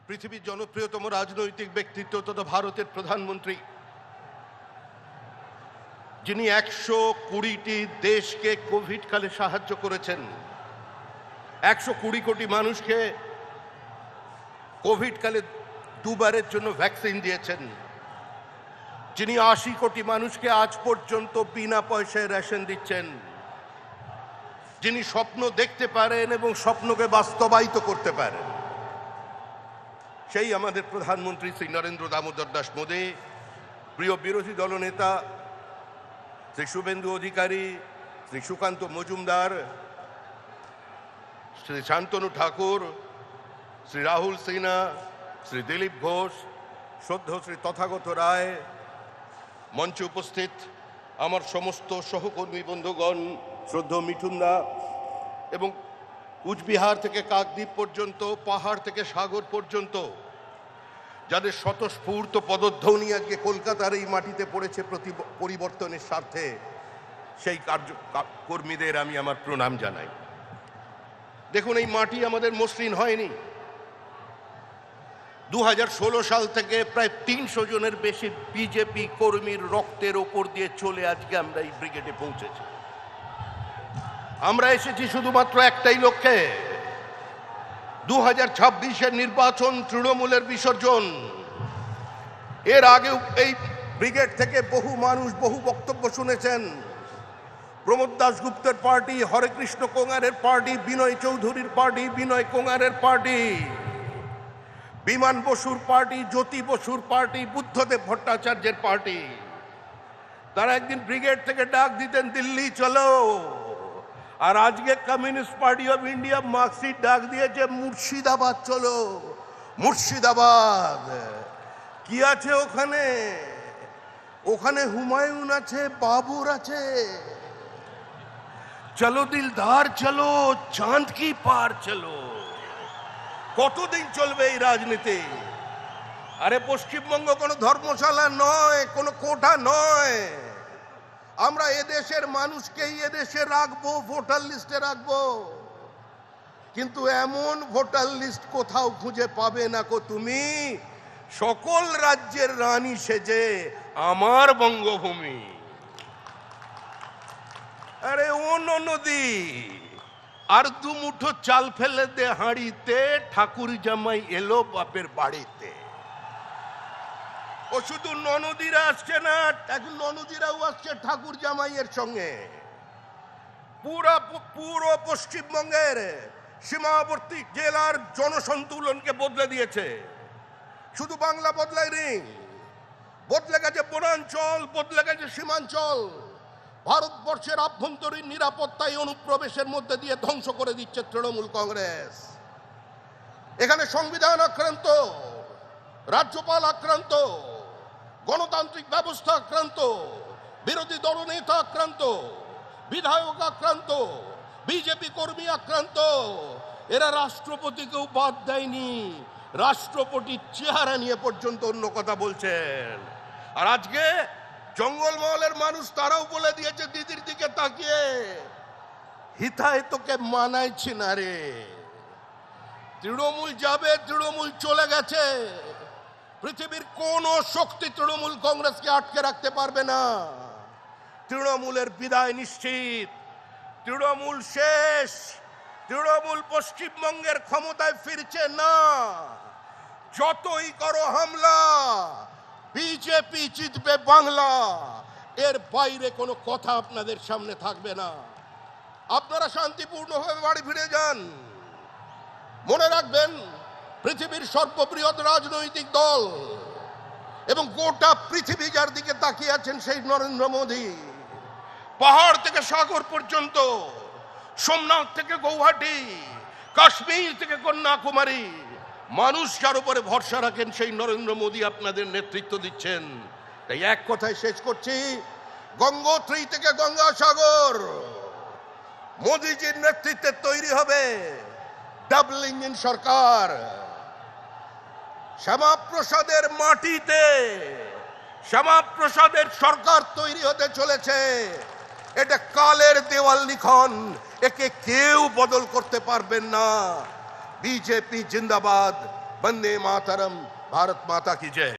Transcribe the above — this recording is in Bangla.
পৃথিবীর জনপ্রিয়তম রাজনৈতিক ব্যক্তিত্ব তথা ভারতের প্রধানমন্ত্রী, যিনি 120টি দেশকে কোভিড কালে সাহায্য করেছেন, 120 কোটি মানুষকে কোভিড কালে দুবারের জন্য ভ্যাকসিন দিয়েছেন, যিনি 80 কোটি মানুষকে আজ পর্যন্ত বিনা পয়সায় রেশন দিচ্ছেন, যিনি স্বপ্ন দেখতে পারেন এবং স্বপ্নকে বাস্তবায়িত করতে পারেন, সেই আমাদের প্রধানমন্ত্রী শ্রী নরেন্দ্র দামোদর দাস মোদী। প্রিয় বিরোধী দলনেতা শ্রী শুভেন্দু অধিকারী, শ্রী সুকান্ত মজুমদার, শ্রী শান্তনু ঠাকুর, শ্রী রাহুল সিনহা, শ্রী দিলীপ ঘোষ, শ্রদ্ধেয় শ্রী তথাগত রায়, মঞ্চে উপস্থিত আমার সমস্ত সহকর্মী বন্ধুগণ, শ্রদ্ধেয় মিঠুনদা, এবং কুচবিহার থেকে কাকদ্বীপ পর্যন্ত, পাহাড় থেকে সাগর পর্যন্ত যাদের স্বতঃস্ফূর্ত পদধ্বনি আজকে কলকাতার এই মাটিতে পড়েছে পরিবর্তনের স্বার্থে, সেই কর্মীদের আমি আমার প্রণাম জানাই। দেখুন, এই মাটি আমাদের মসৃণ হয়নি। 2016 সাল থেকে প্রায় 300 জনের বেশি বিজেপি কর্মীর রক্তের ওপর দিয়ে চলে আজকে আমরা এই ব্রিগেডে পৌঁছেছি। আমরা এসেছি শুধুমাত্র একটাই লক্ষ্যে, 2026-এর নির্বাচন, তৃণমূলের বিসর্জন। এর আগে এই ব্রিগেড থেকে বহু মানুষ বহু বক্তব্য শুনেছেন। প্রমোদ দাশগুপ্তের পার্টি, হরেকৃষ্ণ কোঙারের পার্টি, বিনয় চৌধুরীর পার্টি, বিনয় কোঙারের পার্টি, বিমান বসুর পার্টি, জ্যোতি বসুর পার্টি, বুদ্ধদেব ভট্টাচার্যের পার্টি। তারা একদিন ব্রিগেড থেকে ডাক দিতেন, দিল্লি চলো। আর আজকে communist party of India marksheet ডাক দিয়েছে, মুর্শিদাবাদ চলো। মুর্শিদাবাদ কি আছে ওখানে? ওখানে হুমায়ুন আছে, বাবর আছে। চলো দিলদার চলো, চাঁদ কি পার চলো। কতদিন চলবে এই রাজনীতি? আরে পশ্চিমবঙ্গ কোনো ধর্মশালা নয়, কোনো কোঠা নয়। আমরা এদেশের মানুষকেই এদেশে রাখবো, ভোটার লিস্টে রাখবো, কিন্তু এমন ভোটার লিস্ট কোথাও খুঁজে পাবে না কো তুমি, সকল রাজ্যের রানী সেজে আমার বঙ্গভূমি। আরে ও নদী, আর দু মুঠো চাল ফেলে দে হাঁড়িতে, ঠাকুর জামাই এলো বাপের বাড়িতে। ও শুধু ননদীরা আসছে না, এখন ননদীরাও আসছে ঠাকুর জামাইয়ের সঙ্গে। পুরো পশ্চিমবঙ্গের সীমাবর্তী জেলার জনসন্তুলনকে বদলে দিয়েছে। শুধু বাংলা বদলায়নি, বদলে গেছে বনাঞ্চল, বদলে গেছে সীমাঞ্চল। ভারতবর্ষের আভ্যন্তরীণ নিরাপত্তায় অনুপ্রবেশের মধ্যে দিয়ে ধ্বংস করে দিচ্ছে তৃণমূল কংগ্রেস। এখানে সংবিধান আক্রান্ত, রাজ্যপাল আক্রান্ত, গণতান্ত্রিক ব্যবস্থা আক্রান্ত, বিরোধী দলনেতা আক্রান্ত, বিধায়ক আক্রান্ত, বিজেপি কর্মী আক্রান্ত। এরা রাষ্ট্রপতিকেও বাদ দেয়নি, রাষ্ট্রপতির চেহারা নিয়ে পর্যন্ত অন্য কথা বলছেন। আর আজকে জঙ্গলমহলের মানুষ তারাও বলে দিয়েছে দিদির দিকে তাকিয়ে, হিতায় তোকে মানাইছি না রে। তৃণমূল যাবে, তৃণমূল চলে গেছে। পৃথিবীর কোন শক্তি তৃণমূল কংগ্রেসকে আটকে রাখতে পারবে না। তৃণমূলের বিদায় নিশ্চিত, তৃণমূল শেষ। তৃণমূল পশ্চিমবঙ্গের ক্ষমতায় ফিরছে না। যতই করো হামলা, বিজেপি জিতবে বাংলা, এর বাইরে কোনো কথা আপনাদের সামনে থাকবে না। আপনারা শান্তিপূর্ণভাবে বাড়ি ফিরে যান। মনে রাখবেন, পৃথিবীর সর্ববৃহৎ রাজনৈতিক দল এবং গোটা পৃথিবী যার দিকে তাকিয়ে আছেন সেই নরেন্দ্র মোদী। পাহাড় থেকে সাগর পর্যন্ত, সোমনাথ থেকে গৌহাটি, কাশ্মীর থেকে কন্যাকুমারী, মানুষ যার উপরে ভরসা রাখেন সেই নরেন্দ্র মোদী আপনাদের নেতৃত্ব দিচ্ছেন। তাই এক কথায় শেষ করছি, গঙ্গোত্রী থেকে গঙ্গাসাগর মোদীজির নেতৃত্বে তৈরি হবে ডাবল ইঞ্জিন সরকার। শ্যামাপ্রসাদের মাটিতে শ্যামাপ্রসাদের সরকার তৈরি হতে চলেছে। এটা কালের দেওয়াল লিখন, একে কেউ বদল করতে পারবেন না। বিজেপি জিন্দাবাদ, বন্দে মাতরম, ভারত মাতা কি জয়।